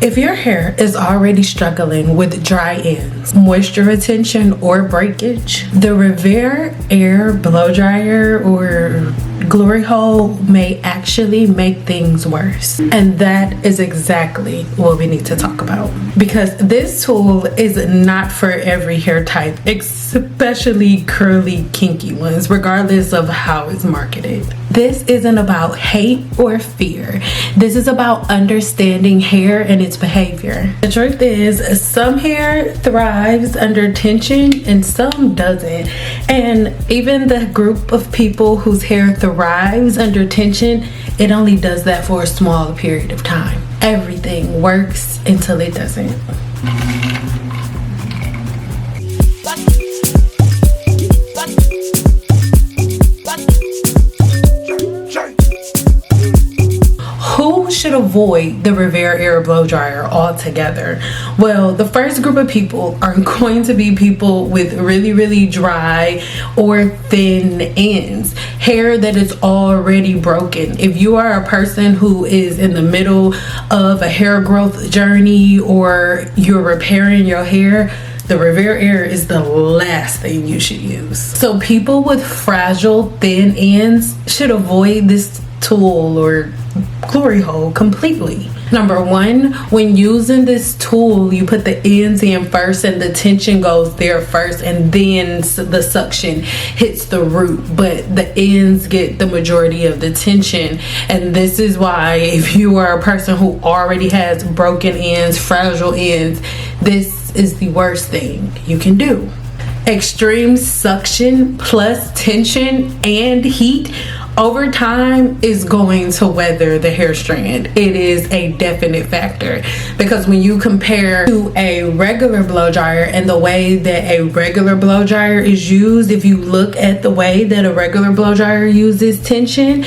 If your hair is already struggling with dry ends, moisture retention, or breakage, the RevAir Air Blow Dryer or Glory Hole may actually make things worse. And that is exactly what we need to talk about. Because this tool is not for every hair type, especially curly, kinky ones, regardless of how it's marketed. This isn't about hate or fear. This is about understanding hair and its behavior. The truth is, some hair thrives under tension and some doesn't. And even the group of people whose hair thrives under tension, it only does that for a small period of time. Everything works until it doesn't. Who should avoid the RevAir Air Blow Dryer altogether? Well, the first group of people are going to be people with really dry or thin ends, hair that is already broken. If you are a person who is in the middle of a hair growth journey or you're repairing your hair, the RevAir Air is the last thing you should use. So people with fragile, thin ends should avoid this tool or glory hole completely. Number one, when using this tool, you put the ends in first and the tension goes there first, and then the suction hits the root, but the ends get the majority of the tension. And this is why, if you are a person who already has broken ends, fragile ends, this is the worst thing you can do. Extreme suction plus tension and heat over time is going to weather the hair strand. It is a definite factor, because when you compare to a regular blow dryer and the way that a regular blow dryer is used, if you look at the way that a regular blow dryer uses tension,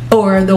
or the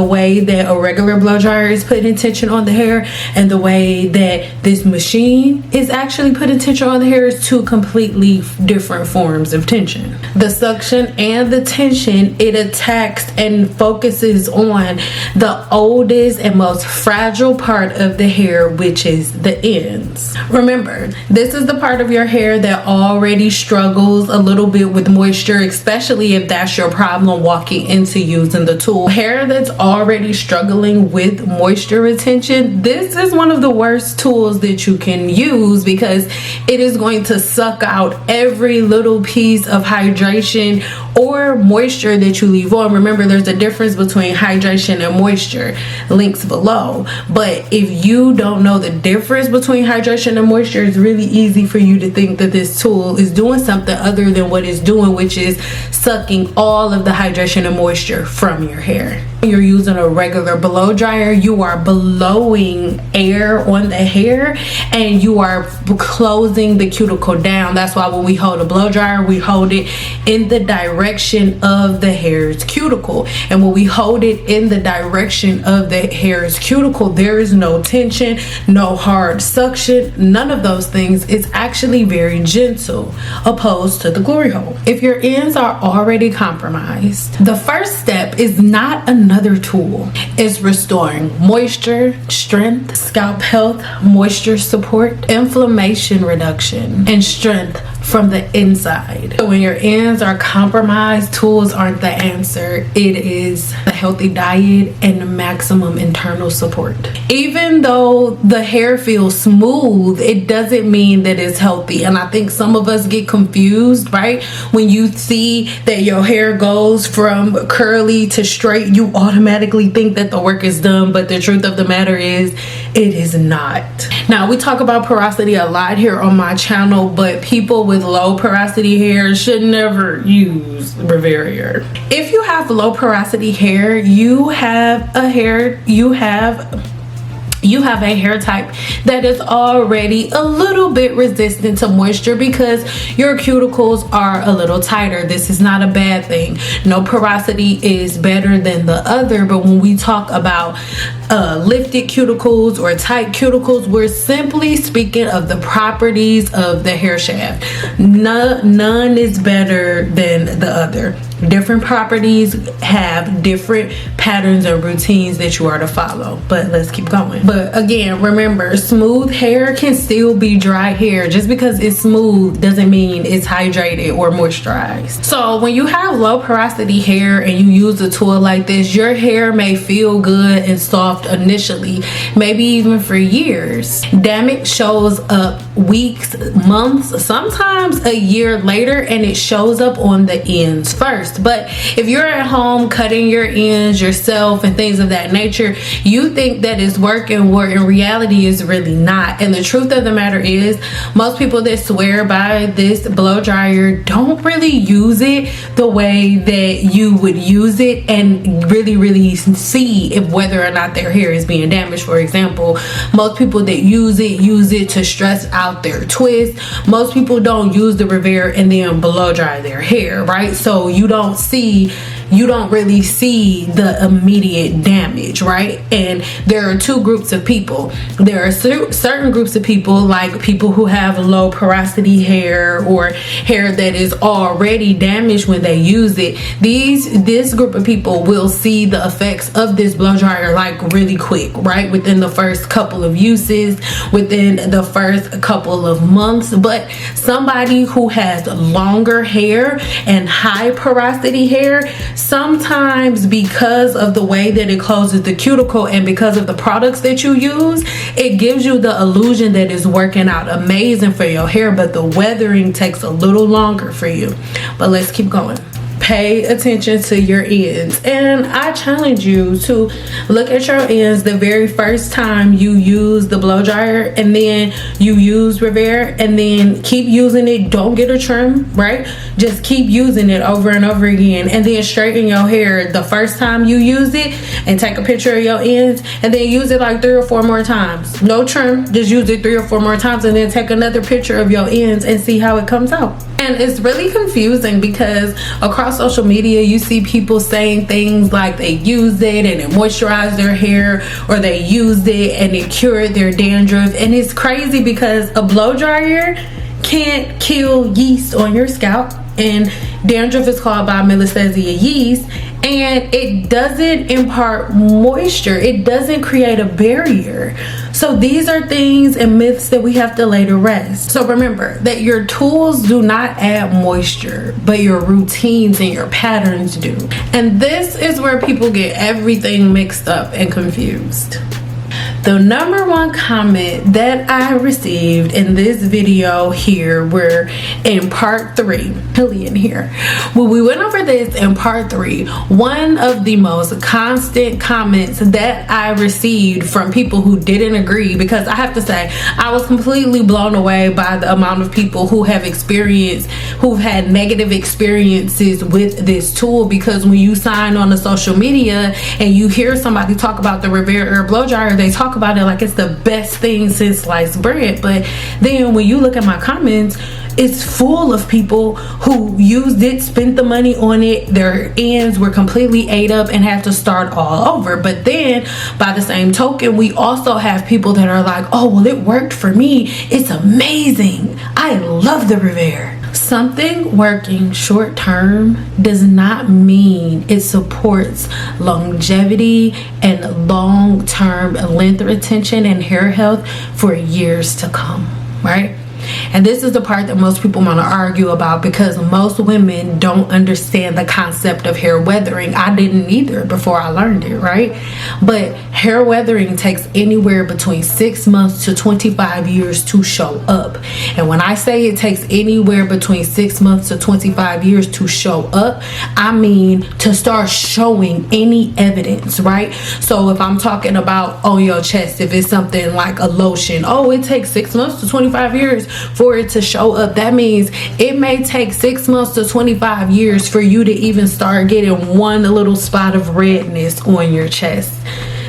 way that a regular blow dryer is putting tension on the hair, and the way that this machine is actually putting tension on the hair, is two completely different forms of tension. The suction and the tension, it attacks and focuses on the oldest and most fragile part of the hair, which is the ends. Remember, this is the part of your hair that already struggles a little bit with moisture, especially if that's your problem walking into using the tool. Hair that's already struggling with moisture retention, this is one of the worst tools that you can use, because it is going to suck out every little piece of hydration or moisture that you leave on. Remember, there's a difference between hydration and moisture, links below. But if you don't know the difference between hydration and moisture, it's really easy for you to think that this tool is doing something other than what it's doing, which is sucking all of the hydration and moisture from your hair. When you're using a regular blow dryer, you are blowing air on the hair and you are closing the cuticle down. That's why when we hold a blow dryer, we hold it in the direction of the hair's cuticle. And when we hold it in the direction of the hair's cuticle, there is no tension, no hard suction, none of those things. It's actually very gentle, opposed to the glory hole. If your ends are already compromised, the first step is not another tool. It's restoring moisture, strength, scalp health, moisture support, inflammation reduction, and strength from the inside. So when your ends are compromised, tools aren't the answer. It is a healthy diet and maximum internal support. Even though the hair feels smooth, it doesn't mean that it's healthy. And I think some of us get confused, right? When you see that your hair goes from curly to straight, you automatically think that the work is done, but the truth of the matter is, it is not. Now, we talk about porosity a lot here on my channel, but people with low porosity hair should never use RevAir Air. If you have low porosity hair, you have a hair type that is already a little bit resistant to moisture because your cuticles are a little tighter. This is not a bad thing. No porosity is better than the other, but when we talk about lifted cuticles or tight cuticles, we're simply speaking of the properties of the hair shaft. None is better than the other. Different properties have different patterns and routines that you are to follow. But let's keep going. But again, remember, smooth hair can still be dry hair. Just because it's smooth doesn't mean it's hydrated or moisturized. So when you have low porosity hair and you use a tool like this, your hair may feel good and soft initially, maybe even for years. Damage shows up weeks, months, sometimes a year later, and it shows up on the ends first. But if you're at home cutting your ends yourself and things of that nature, you think that it's working, where in reality is really not. And the truth of the matter is, most people that swear by this blow dryer don't really use it the way that you would use it and really see if whether or not their hair is being damaged. For example, most people that use it to stress out their twist. Most people don't use the RevAir and then blow dry their hair, right? So you don't really see the immediate damage, right? And there are two groups of people. There are certain groups of people, like people who have low porosity hair or hair that is already damaged when they use it. This group of people will see the effects of this blow dryer like really quick, right? Within the first couple of uses, within the first couple of months. But somebody who has longer hair and high porosity hair, sometimes because of the way that it closes the cuticle and because of the products that you use, it gives you the illusion that it's working out amazing for your hair, but the weathering takes a little longer for you. But let's keep going. Pay attention to your ends, and I challenge you to look at your ends the very first time you use the blow dryer, and then you use RevAir, and then keep using it. Don't get a trim, right? Just keep using it over and over again, and then straighten your hair the first time you use it, and take a picture of your ends, and then use it like 3 or 4 more times. No trim, just use it 3 or 4 more times, and then take another picture of your ends and see how it comes out. And it's really confusing because across social media you see people saying things like they used it and it moisturized their hair, or they used it and it cured their dandruff. And it's crazy because a blow dryer can't kill yeast on your scalp, and dandruff is caused by Millissesia yeast, and it doesn't impart moisture. It doesn't create a barrier. So these are things and myths that we have to lay to rest. So remember that your tools do not add moisture, but your routines and your patterns do. And this is where people get everything mixed up and confused. The number one comment that I received in this video here, we're in part 3, really in here. When we went over this in part 3, one of the most constant comments that I received from people who didn't agree, because I have to say, I was completely blown away by the amount of people who have who've had negative experiences with this tool. Because when you sign on to social media and you hear somebody talk about the RevAir blow dryer, they talk about it like it's the best thing since sliced bread. But then when you look at my comments, it's full of people who used it, spent the money on it, their ends were completely ate up and have to start all over. But then by the same token, we also have people that are like, oh well, it worked for me, it's amazing, I love the RevAir. Something working short term does not mean it supports longevity and long-term length retention and hair health for years to come, right? And this is the part that most people want to argue about, because most women don't understand the concept of hair weathering. I didn't either before I learned it, right? But hair weathering takes anywhere between 6 months to 25 years to show up. And when I say it takes anywhere between 6 months to 25 years to show up, I mean to start showing any evidence, right? So if I'm talking about on your chest, if it's something like a lotion, oh, it takes 6 months to 25 years for it to show up. That means it may take 6 months to 25 years for you to even start getting one little spot of redness on your chest.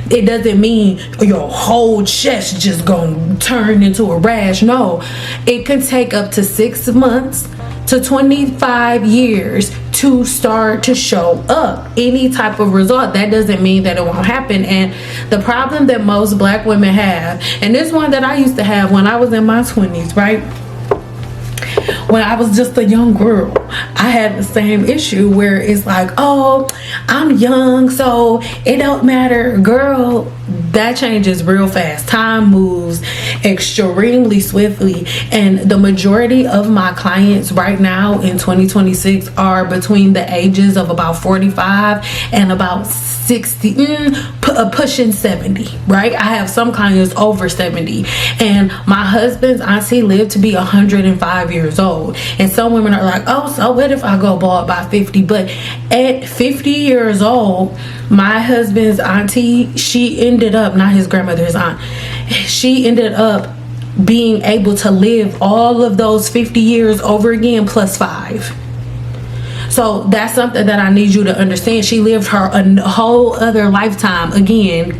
It doesn't mean your whole chest just gonna turn into a rash. No, it can take up to 6 months to 25 years to start to show up any type of result. That doesn't mean that it won't happen. And the problem that most black women have, and this one that I used to have when I was in my 20s, right? when I was just a young girl, I had the same issue where it's like, oh, I'm young, so it don't matter. Girl, that changes real fast. Time moves extremely swiftly, and the majority of my clients right now in 2026 are between the ages of about 45 and about 60, pushing 70, right? I have some clients over 70, and my husband's auntie lived to be 105 years old. And some women are like, oh, so what if I go bald by 50? But at 50 years old, my husband's auntie, she ended up, not his grandmother, his aunt, she ended up being able to live all of those 50 years over again plus 5. So that's something that I need you to understand. She lived her a whole other lifetime again,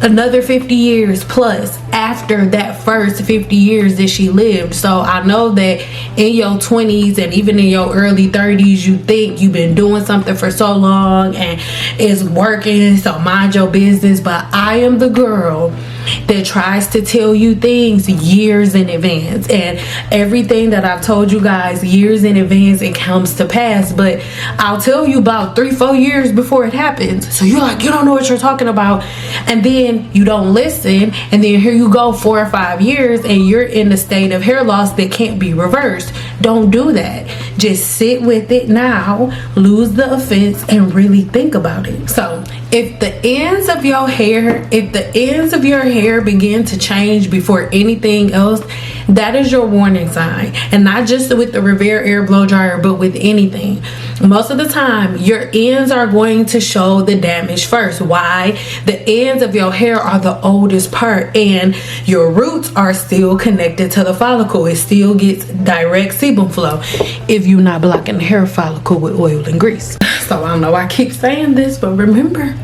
another 50 years plus after that first 50 years that she lived. So I know that in your 20s and even in your early 30s, you think you've been doing something for so long and it's working, so mind your business. But I am the girl that tries to tell you things years in advance, and everything that I've told you guys years in advance, it comes to pass. But I'll tell you about 3-4 years before it happens, so you're like, you don't know what you're talking about, and then you don't listen, and then here you go 4 or 5 years and you're in a state of hair loss that can't be reversed. Don't do that. Just sit with it now, lose the offense, and really think about it. So if the ends of your hair begin to change before anything else, that is your warning sign. And not just with the RevAir air blow dryer, but with anything. Most of the time, your ends are going to show the damage first. Why? The ends of your hair are the oldest part, and your roots are still connected to the follicle. It still gets direct sebum flow if you're not blocking the hair follicle with oil and grease. So I know I keep saying this, but remember,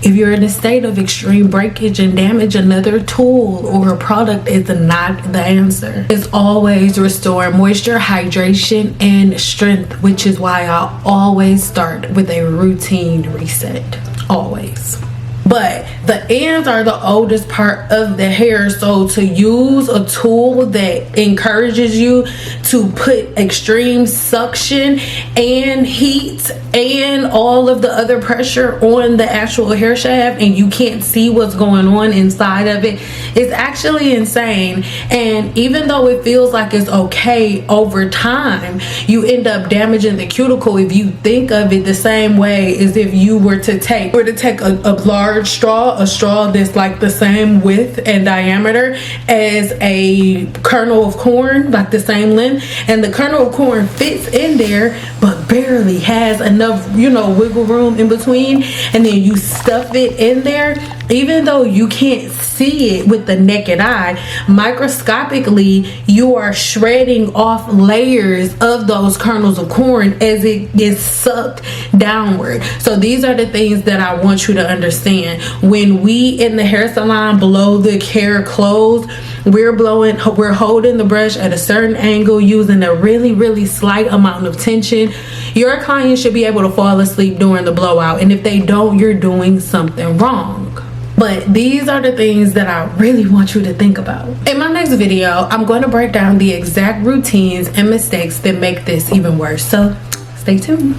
if you're in a state of extreme breakage and damage, another tool or a product is not the answer. It's always restore moisture, hydration, and strength, which is why I always start with a routine reset. Always. But the ends are the oldest part of the hair, so to use a tool that encourages you to put extreme suction and heat and all of the other pressure on the actual hair shaft, and you can't see what's going on inside of it, is actually insane. And even though it feels like it's okay, over time you end up damaging the cuticle if you think of it the same way as if you were to take a large straw, a straw that's like the same width and diameter as a kernel of corn, like the same length, and the kernel of corn fits in there but barely has enough, wiggle room in between, and then you stuff it in there. Even though you can't see it with the naked eye, microscopically you are shredding off layers of those kernels of corn as it gets sucked downward. So these are the things that I want you to understand. When we in the hair salon blow the hair closed, we're holding the brush at a certain angle using a really slight amount of tension. Your client should be able to fall asleep during the blowout, and if they don't, you're doing something wrong. But these are the things that I really want you to think about. In my next video, I'm going to break down the exact routines and mistakes that make this even worse. So stay tuned.